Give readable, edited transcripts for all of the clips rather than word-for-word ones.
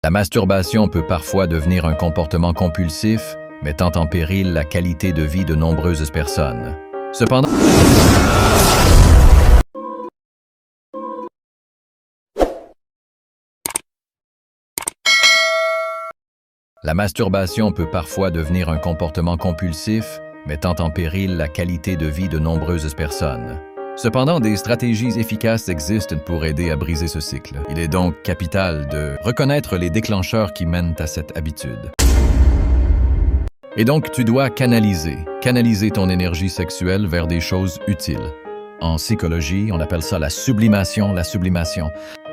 La masturbation peut parfois devenir un comportement compulsif, mettant en péril la qualité de vie de nombreuses personnes. Cependant, la masturbation peut parfois devenir un comportement compulsif, mettant en péril la qualité de vie de nombreuses personnes. Cependant, des stratégies efficaces existent pour aider à briser ce cycle. Il est donc capital de reconnaître les déclencheurs qui mènent à cette habitude. Et donc, tu dois canaliser ton énergie sexuelle vers des choses utiles. En psychologie, on appelle ça la sublimation.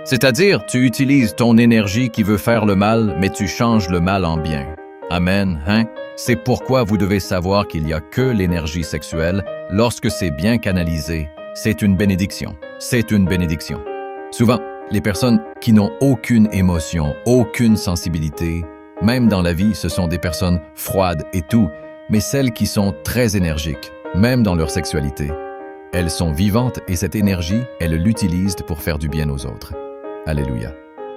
C'est-à-dire, tu utilises ton énergie qui veut faire le mal, mais tu changes le mal en bien. Amen, hein? C'est pourquoi vous devez savoir qu'il n'y a que l'énergie sexuelle, lorsque c'est bien canalisé, c'est une bénédiction. C'est une bénédiction. Souvent, les personnes qui n'ont aucune émotion, aucune sensibilité, même dans la vie, ce sont des personnes froides et tout, mais celles qui sont très énergiques, même dans leur sexualité. Elles sont vivantes et cette énergie, elles l'utilisent pour faire du bien aux autres. Alléluia.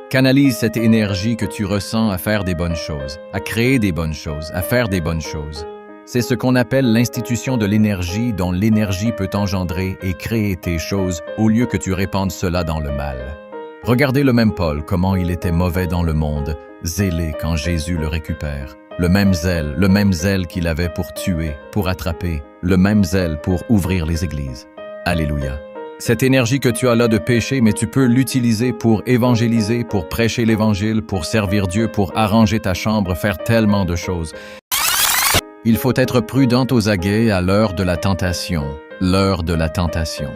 Canalise cette énergie que tu ressens à faire des bonnes choses, à créer des bonnes choses, à faire des bonnes choses. C'est ce qu'on appelle l'institution de l'énergie dont l'énergie peut engendrer et créer tes choses au lieu que tu répandes cela dans le mal. Regardez le même Paul, comment il était mauvais dans le monde, zélé quand Jésus le récupère. Le même zèle qu'il avait pour tuer, pour attraper, le même zèle pour ouvrir les églises. Alléluia. Cette énergie que tu as là de péché, mais tu peux l'utiliser pour évangéliser, pour prêcher l'évangile, pour servir Dieu, pour arranger ta chambre, faire tellement de choses. Il faut être prudent aux aguets à l'heure de la tentation. L'heure de la tentation.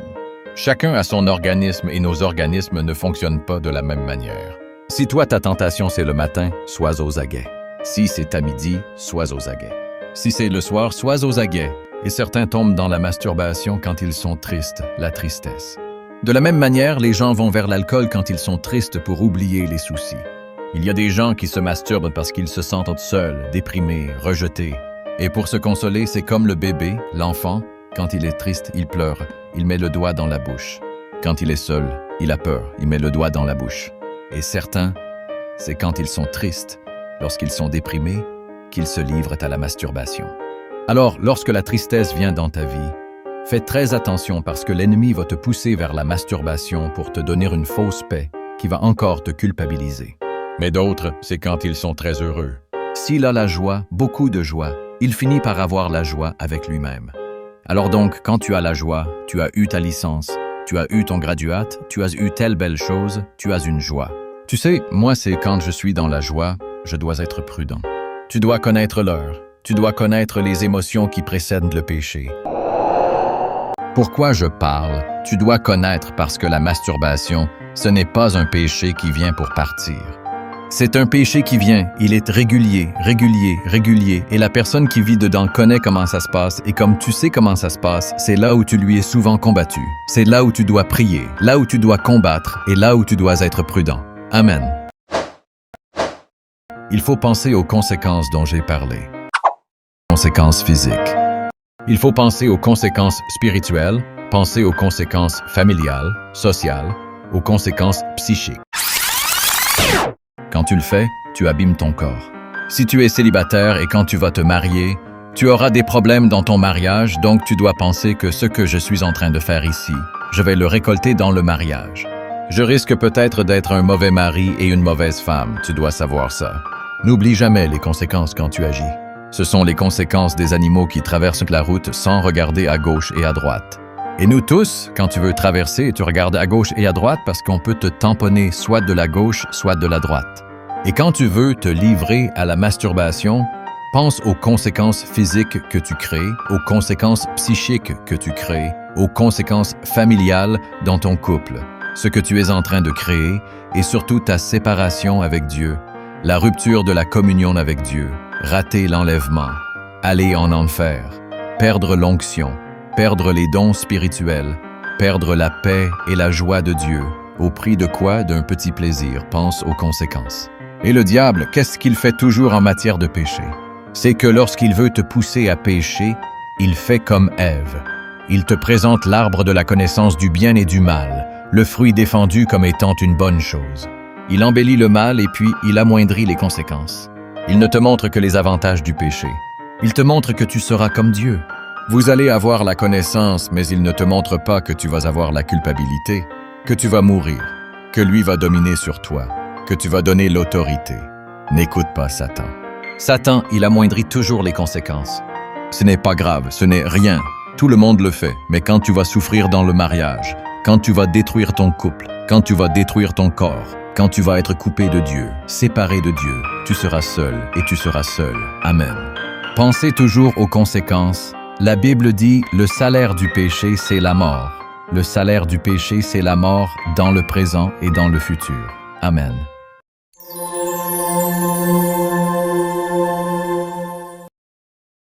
Chacun a son organisme et nos organismes ne fonctionnent pas de la même manière. Si toi, ta tentation, c'est le matin, sois aux aguets. Si c'est à midi, sois aux aguets. Si c'est le soir, sois aux aguets. Et certains tombent dans la masturbation quand ils sont tristes, la tristesse. De la même manière, les gens vont vers l'alcool quand ils sont tristes pour oublier les soucis. Il y a des gens qui se masturbent parce qu'ils se sentent seuls, déprimés, rejetés. Et pour se consoler, c'est comme le bébé, l'enfant, quand il est triste, il pleure, il met le doigt dans la bouche. Quand il est seul, il a peur, il met le doigt dans la bouche. Et certains, c'est quand ils sont tristes, lorsqu'ils sont déprimés, qu'ils se livrent à la masturbation. Alors, lorsque la tristesse vient dans ta vie, fais très attention parce que l'ennemi va te pousser vers la masturbation pour te donner une fausse paix qui va encore te culpabiliser. Mais d'autres, c'est quand ils sont très heureux. S'il a la joie, beaucoup de joie, il finit par avoir la joie avec lui-même. Alors donc, quand tu as la joie, tu as eu ta licence, tu as eu ton graduat, tu as eu telle belle chose, tu as une joie. Tu sais, moi c'est quand je suis dans la joie, je dois être prudent. Tu dois connaître l'heure, tu dois connaître les émotions qui précèdent le péché. Pourquoi je parle? Tu dois connaître parce que la masturbation, ce n'est pas un péché qui vient pour partir. C'est un péché qui vient, il est régulier, et la personne qui vit dedans connaît comment ça se passe, et comme tu sais comment ça se passe, c'est là où tu lui es souvent combattu. C'est là où tu dois prier, là où tu dois combattre, et là où tu dois être prudent. Amen. Il faut penser aux conséquences dont j'ai parlé. Conséquences physiques. Il faut penser aux conséquences spirituelles, penser aux conséquences familiales, sociales, aux conséquences psychiques. Quand tu le fais, tu abîmes ton corps. Si tu es célibataire et quand tu vas te marier, tu auras des problèmes dans ton mariage, donc tu dois penser que ce que je suis en train de faire ici, je vais le récolter dans le mariage. Je risque peut-être d'être un mauvais mari et une mauvaise femme, tu dois savoir ça. N'oublie jamais les conséquences quand tu agis. Ce sont les conséquences des animaux qui traversent la route sans regarder à gauche et à droite. Et nous tous, quand tu veux traverser, tu regardes à gauche et à droite parce qu'on peut te tamponner soit de la gauche, soit de la droite. Et quand tu veux te livrer à la masturbation, pense aux conséquences physiques que tu crées, aux conséquences psychiques que tu crées, aux conséquences familiales dans ton couple, ce que tu es en train de créer et surtout ta séparation avec Dieu, la rupture de la communion avec Dieu, rater l'enlèvement, aller en enfer, perdre l'onction, perdre les dons spirituels, perdre la paix et la joie de Dieu, au prix de quoi? D'un petit plaisir, pense aux conséquences. Et le diable, qu'est-ce qu'il fait toujours en matière de péché? C'est que lorsqu'il veut te pousser à pécher, il fait comme Ève. Il te présente l'arbre de la connaissance du bien et du mal, le fruit défendu comme étant une bonne chose. Il embellit le mal et puis il amoindrit les conséquences. Il ne te montre que les avantages du péché. Il te montre que tu seras comme Dieu. Vous allez avoir la connaissance, mais il ne te montre pas que tu vas avoir la culpabilité, que tu vas mourir, que lui va dominer sur toi, que tu vas donner l'autorité. N'écoute pas Satan. Satan, il amoindrit toujours les conséquences. Ce n'est pas grave, ce n'est rien. Tout le monde le fait, mais quand tu vas souffrir dans le mariage, quand tu vas détruire ton couple, quand tu vas détruire ton corps, quand tu vas être coupé de Dieu, séparé de Dieu, tu seras seul et tu seras seul. Amen. Pensez toujours aux conséquences. La Bible dit « Le salaire du péché, c'est la mort ». Le salaire du péché, c'est la mort dans le présent et dans le futur. Amen.